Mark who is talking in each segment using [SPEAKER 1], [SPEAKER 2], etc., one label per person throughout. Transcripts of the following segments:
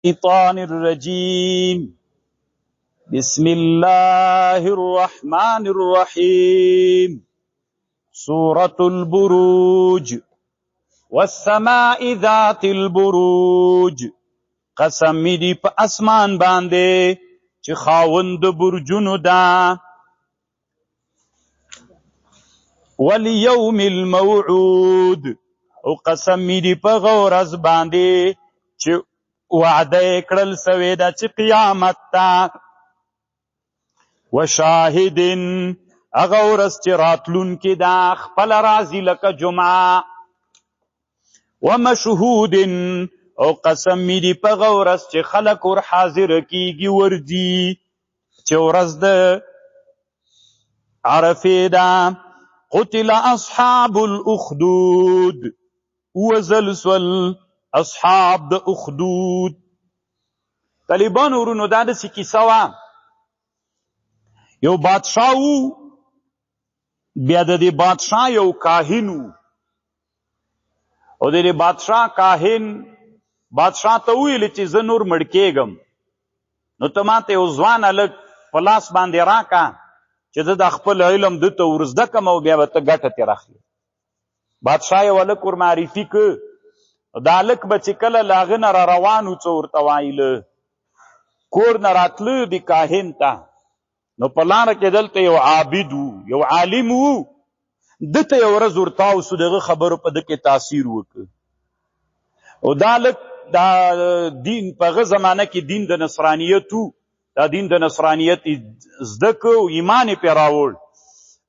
[SPEAKER 1] الشيطان الرجيم بسم الله الرحمن الرحيم سورة البروج والسماء ذات البروج قسم می دی په اسمان باندې چې خاوند برجونو دا والیوم الموعود او قسم می دی په غورز باندې چې وعده کړل سوی دا چې قیامت تا وشاهدن هغه ورځ چې راتلونکې دا خپل راځي لکه جمعه ومشهودن او قسم می دی په هغه ورځ چې خلک ور حاضر کیږي ورځي چې ورځ د عرفې ده قتل اصحاب الاخدود وزلزل اصحاب د اخدود طالبان ورونو دا د کیسه وه یو بادشاه و بیا د دې بادشاه یو کاهن و او د دې بادشاه کاهن بادشاه ته ویل چې زه نور مړ کېږم نو ته ماته یو ځوان هلک په لاس باندې راکړه چې زه د خپل علم ده ته ور زده کړم او بیا به ته ګټه ترې راخلې بادشاه یو هلک ور معرفي که دا هلک به چې کله له هغه نه را روان و څه ورته وایله کور نه راتله د کاهن ته نو په لاره کې دلته یو عابد و یو عالم و ده ته یو ورځ ورتاو سو دغه خبرو په ده کې تاثیر وکړ او دا هلک دا دین په هغه زمانه کې دین د نصرانیت و دا دین د نصرانیت زده که او ایمان یې پرې راوړ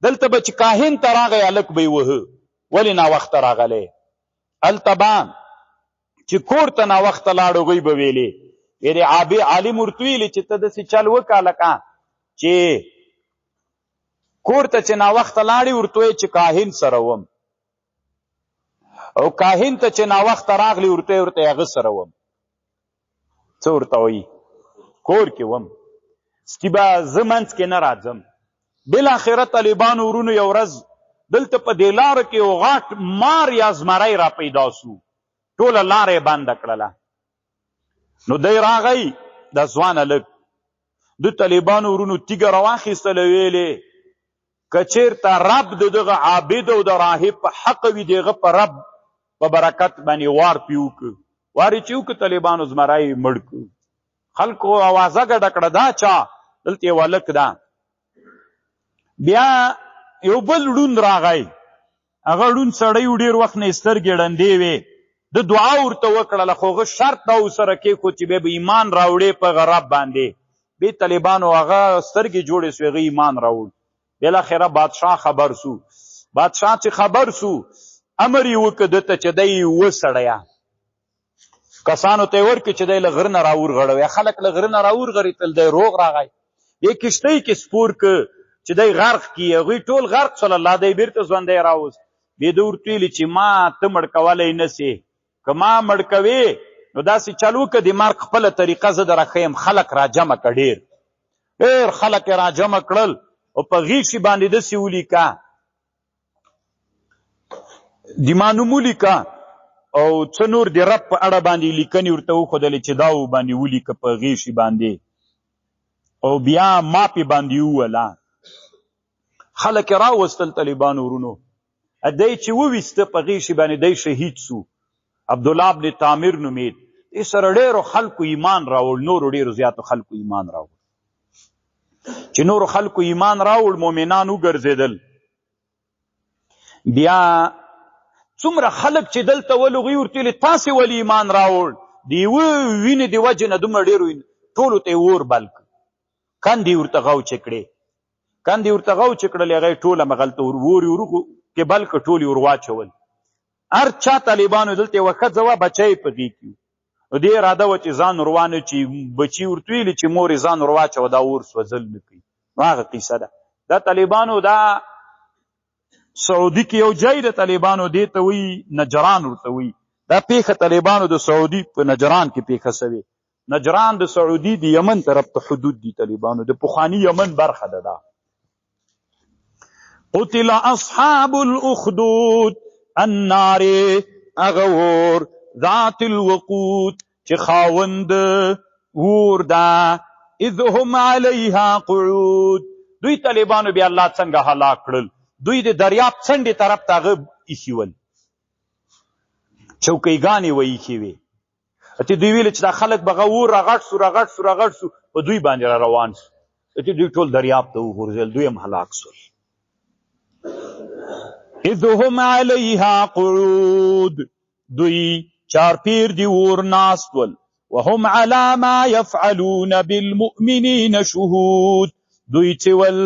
[SPEAKER 1] دلته به چې کاهن ته راغی هلک به یې وهه ولې ناوخته راغلی هلته به چې کور ته ناوخته لاړ هغوی به ویلې یعنې عالم ورته ویلې چې ته داسې چل وکړه هلکه چې کور ته چې ناوخته لاړې ورته وایې چې کاهن سره وم او کاهن ته چې ناوخته راغلی ورته هغه سره وم څه ورته وایي کور کې وم سکي به زه منځ کې نه راځم بالاخره طالبانو ورونو یو ورځ دلته په دې لاره کې یو غاټ مار یا زمری را پیدا سو ټوله لاره یې بنده کړله نو دی راغی دا ځوان هلک د طالبانو ورونو تیږه راواخیستله ویلې که چېرته رب د دغه عابد او د راهب په حق وي د هغه په رب په برکت باندې وار پې وکړه وار یې چې وکړه طالبانو زمری یې مړ کړ خلکو اوازه ګډه کړه دا چا دلته یو هلک ده بیا یو بل ړوند راغی هغه ړوند سړی و ډېر وخت نه یې سترګې ړندې وې د دعا ورته وکړله خو هغه شرط دا ورسره کېښود چې بیا به ایمان راوړې په هغه رب باندې بې طالبانو هغه سترګې جوړې سوې هغه ایمان راوړ بالاخره بادشاه خبر سو بادشاه چې خبر سو امر یې وکړه ده ته چې دی وسړیه کسانو ته یې ورکړي چې دی له غره نه راورغړوی خلک له غره نه راورغړېدل دی روغ راغی دې کښتۍ کې سپور که چې دی غرق کړي هغوی ټول غرق شول الله دی بیرته ژوندی راوست بیا ده ورته ویلي چې ما ته مړ کولی نه سې که ما مړ کوې نو داسې چل وکړه د مرګ خپله طریقه زه در ښیم خلک راجمع که ډېر خلک یې راجمع کړل او په غیږ باندې داسې ولیکه د نوم ولیکه او څه نور د رب په اړه باندې لیکنې ورته وښودلې چې دا باندې ولیکه په غیږ باندې او بیا ما پې باندې ووله خلک یې راوستل طالبانو ورونو دی چې وویسته په غیږ باندې دی شهید سو عبدالله بن تامر نومید دې سره ډېرو خلکو ایمان راوړ نورو ډېرو زیاتو خلکو ایمان راوړ چې نورو خلکو ایمان راوړ مؤمنان وګرځېدل بیا څومره خلک چې دلته ول هغوی ورته ویلې تاسې ولې ایمان راوړ د یوه وینې د وجې نه دومره ډېرو ټولو ته یې اور بل کړ کندې ورته غوچې کړې هغه یې ټوله مغلته اور کې بل کړ ټول یې ور واچول هر چا طالبانو دلته یوه ښځه وه بچی په دې کې نو دې اراده وه چې ځان ور وانهچي بچي ورته ویلي چې مور یې ځان ور واچوه دا اور سوځل نه کوي نو هغه قیصه ده دا طالبانو دا سعودي کې یو ځای د طالبانو دې ته وایي نجران ورته وایي دا پیښه طالبانو د سعودي په نجران کې پیښه سوې نجران د سعودي د یمن طرف ته حدود دي طالبانو د پخواني یمن برخه ده دا قتل اصحاب الاخدود النار اغور ذات الوقود چې خاوند اور دا اذ هم علیها قعود. دوی طالبانو بیا الله څنګه هلاک کړل؟ دوی د دریاب څنډې طرف ته هغه ایښي ول، چوکیګانې وه ایښې وې. ته دوی ویل چې دا خلک به اور راغټ سو په دوی باندې را روان سو. ته دوی ټول دریاب ته وغورځېدل، دوی هم هلاک سول. اذ هم علیها قعود، دوی چارپیر دی اور ناست ول. وهم على ما يفعلون بالمؤمنين شهود، دوی چې ول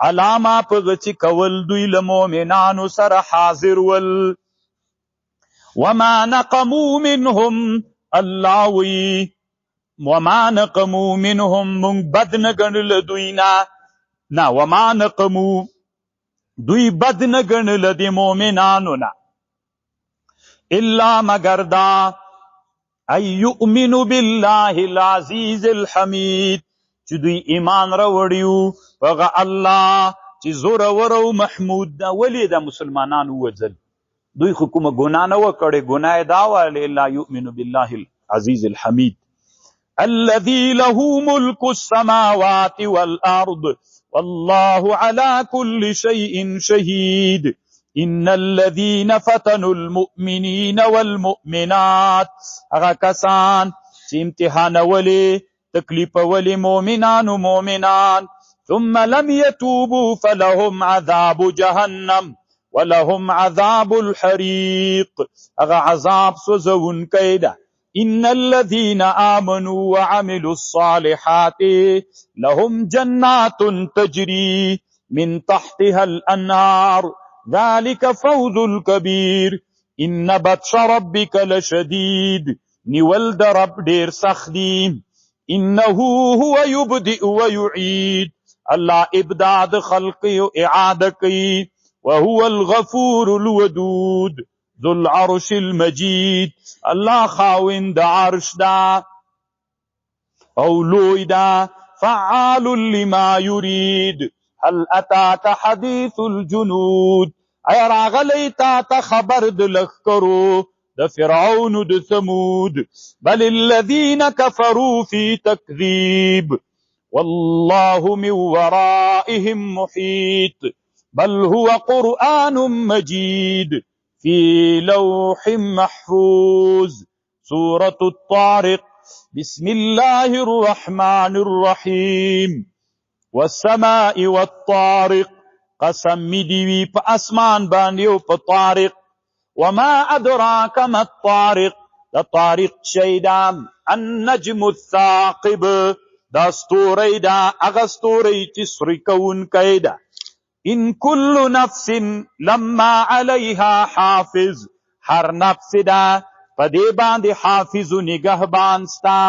[SPEAKER 1] علامه په چې کول دوی له مؤمنانو سره حاضر ول. وما نقموا منهم، الله وی وما نقموا منهم، من بد نه ګڼل دوی نه وما نقموا، دوی بد نه ګڼل د مؤمنانو نه، الا مگر دا ان یؤمنوا بالله العزیز الحمید، چې دوی ایمان راوړیو هغه الله چې زورور او محمود ده. ولې د مسلمانانو وځل؟ دوی خو کومه ګناه نه وکړې، ګناه دا وه لا یؤمن بالله العزیز الحمید الذي له ملك السماوات والارض والله على كل شيء شهيد. ان الذين فتنوا المؤمنين والمؤمنات، هغه کسان چې امتحانولې تکلیفولې مؤمنان ثم لم يتوبوا فلهم عذاب جهنم ولهم عذاب الحريق، هغه عذاب سوزونکی ده. ان الذين آمنوا وعملوا الصالحات لهم جنات تجري من تحتها الانهار ذلك فوز الكبير. ان بطش ربك لشديد، نیول د رب ډیر سخت دی. انه هو يبدئ ويعيد، الله ابداع د خلق او اعاده کوي. وهو الغفور الودود ذو العرش المجيد، الله خاوند عرش دا او لوی دا. فعال لما يريد، هل اتاك حديث الجنود، اي راغلی تا ته خبر د لښکرو د فرعون د ثمود. بل الذين كفروا في تكذيب والله من ورائهم محيط. بل هو قرآن مجيد في لوح محفوظ. سورة الطارق. بسم الله الرحمن الرحيم. والسماء والطارق، قسم می دیوی په اسمان باندې او په طارق. وما ادراک ما الطارق، دا طارق شیدا النجم الثاقب، دا ستوری دا اغا ستوری چې سری کوونکی ده. ان كل نفس لما عليها حافظ، هر نفس دا په دې باندې حافظ و نگهبان ستا.